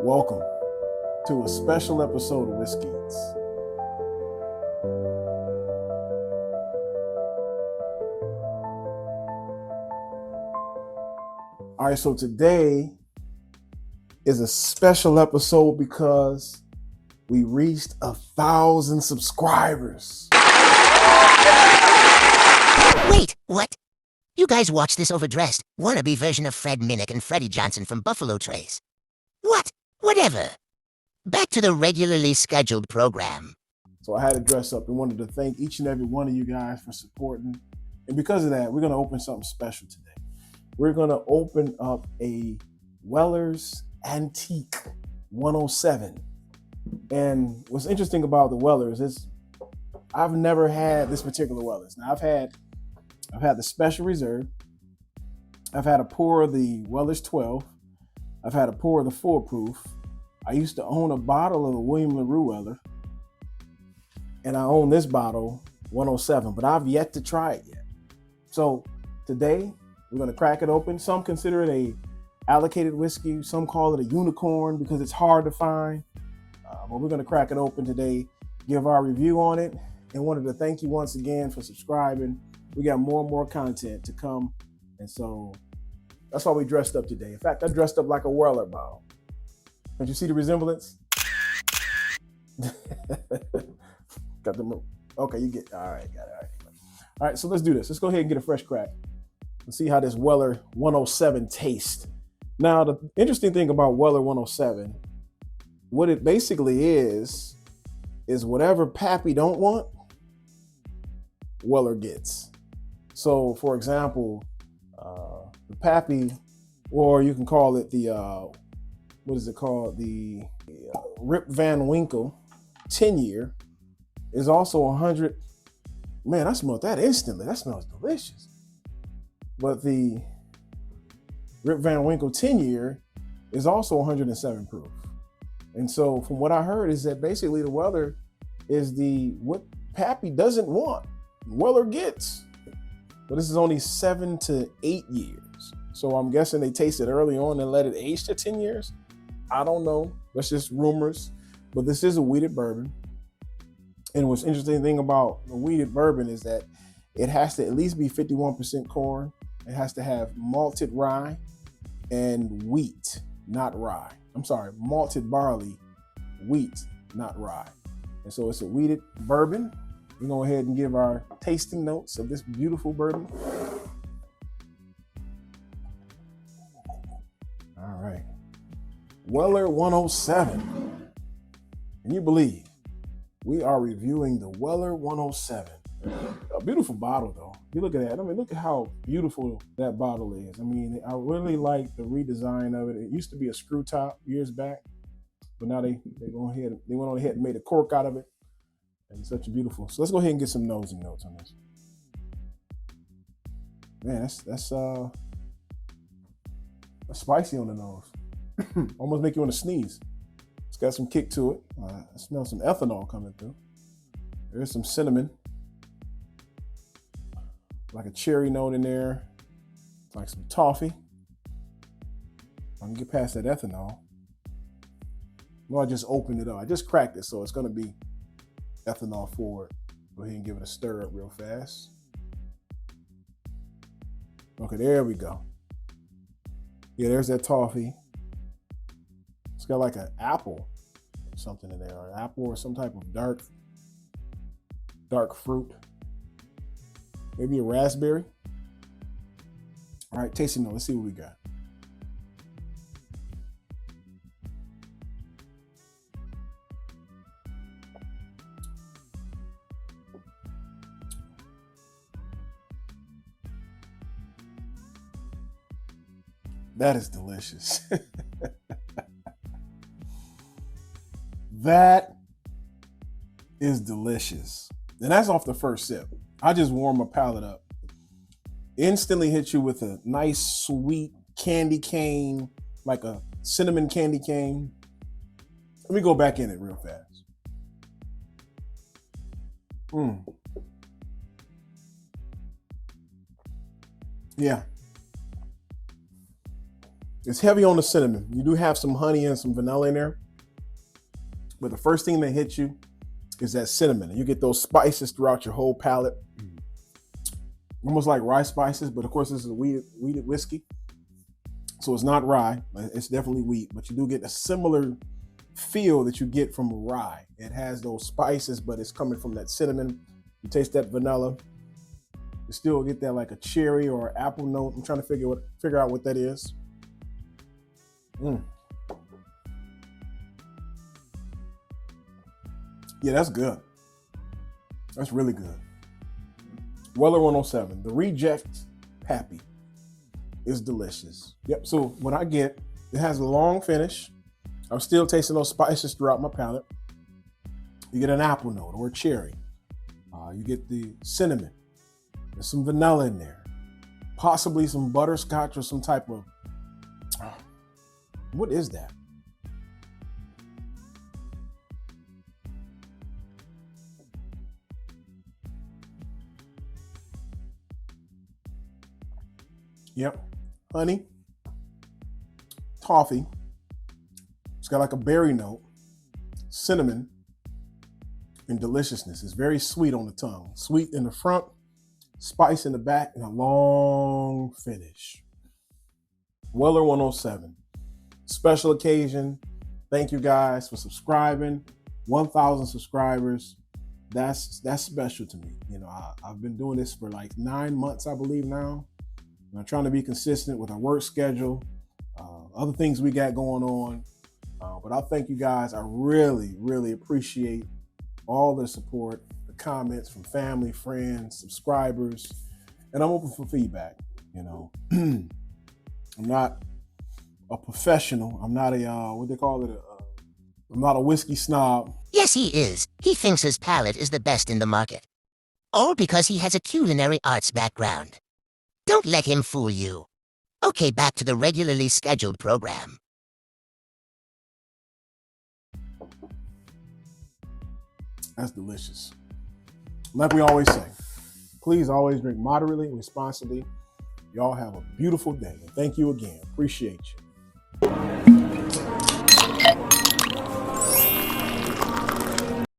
Welcome to a special episode of Whisk-Eats. All right, so today is a special episode because we reached 1,000 subscribers. Wait, what? You guys watch this overdressed, wannabe version of Fred Minnick and Freddie Johnson from Buffalo Trace. What? Whatever. Back to the regularly scheduled program. So I had to dress up and wanted to thank each and every one of you guys for supporting. And because of that, we're going to open something special today. We're going to open up a Weller's Antique 107. And what's interesting about the Weller's is I've never had this particular Weller's. Now I've had the Special Reserve. I've had a pour of the Weller's 12. I've had a pour of the Full Proof. I used to own a bottle of the William LaRue Weller. And I own this bottle, 107, but I've yet to try it yet. So today, we're gonna crack it open. Some consider it a allocated whiskey. Some call it a unicorn because it's hard to find. But we're gonna crack it open today, give our review on it, and wanted to thank you once again for subscribing. We got more and more content to come. And so that's why we dressed up today. In fact, I dressed up like a Weller bottle. Don't you see the resemblance? Got the okay, you get all right, got it. All right, so let's do this. Let's go ahead and get a fresh crack and see how this Weller 107 tastes. Now, the interesting thing about Weller 107, what it basically is whatever Pappy don't want, Weller gets. So, for example, the Pappy, or you can call it the, what is it called? The Rip Van Winkle 10-year is also 100. Man, I smelled that instantly. That smells delicious. But the Rip Van Winkle 10-year is also 107 proof. And so from what I heard is that basically the Weller is what Pappy doesn't want, Weller gets. But this is only 7 to 8 years. So I'm guessing they tasted early on and let it age to 10 years. I don't know. That's just rumors. But this is a wheated bourbon. And what's interesting thing about the wheated bourbon is that it has to at least be 51% corn. It has to have malted rye and wheat, not rye. I'm sorry, malted barley, wheat, not rye. And so it's a wheated bourbon. We're going to go ahead and give our tasting notes of this beautiful bourbon. All right. Weller 107. Can you believe we are reviewing the Weller 107? A beautiful bottle, though. You look at that. I mean, look at how beautiful that bottle is. I mean, I really like the redesign of it. It used to be a screw top years back, but now they went on ahead and made a cork out of it. And it's such a beautiful. So let's go ahead and get some nosing notes on this. Man, that's spicy on the nose. Almost make you want to sneeze. It's got some kick to it. I smell some ethanol coming through. There's some cinnamon, like a cherry note in there, like some toffee. I can get past that ethanol. Well, I just opened it up. I just cracked it, so it's going to be ethanol forward. Go ahead and give it a stir up real fast. Okay, there we go. Yeah, there's that toffee. It's got like an apple or something in there, or an apple or some type of dark fruit. Maybe a raspberry. All right, tasting note. Let's see what we got. That is delicious. That is delicious. And that's off the first sip. I just warm my palate up. Instantly hit you with a nice sweet candy cane, like a cinnamon candy cane. Let me go back in it real fast. Yeah. It's heavy on the cinnamon. You do have some honey and some vanilla in there, but the first thing that hits you is that cinnamon. And you get those spices throughout your whole palate, almost like rye spices, but of course this is a wheated whiskey. So it's not rye, it's definitely wheat, but you do get a similar feel that you get from rye. It has those spices, but it's coming from that cinnamon. You taste that vanilla. You still get that like a cherry or apple note. I'm trying to figure out what that is. Yeah, that's good. That's really good. Weller 107, the Reject Pappy is delicious. Yep, so what I get, it has a long finish. I'm still tasting those spices throughout my palate. You get an apple note or a cherry. You get the cinnamon. There's some vanilla in there. Possibly some butterscotch or some type of, what is that? Yep, honey, toffee. It's got like a berry note, cinnamon, and deliciousness. It's very sweet on the tongue. Sweet in the front, spice in the back, and a long finish. Weller 107. Special occasion. Thank you guys for subscribing. 1,000 subscribers. That's special to me. You know, I've been doing this for like 9 months, I believe now. I'm trying to be consistent with our work schedule, other things we got going on. But I thank you guys. I really, really appreciate all the support, the comments from family, friends, subscribers, and I'm open for feedback. You know, I'm not a professional. I'm not a, what they call it, I'm not a whiskey snob. Yes, he is. He thinks his palate is the best in the market. All because he has a culinary arts background. Don't let him fool you. Okay, back to the regularly scheduled program. That's delicious. Like we always say, please always drink moderately and responsibly. Y'all have a beautiful day. And thank you again. Appreciate you.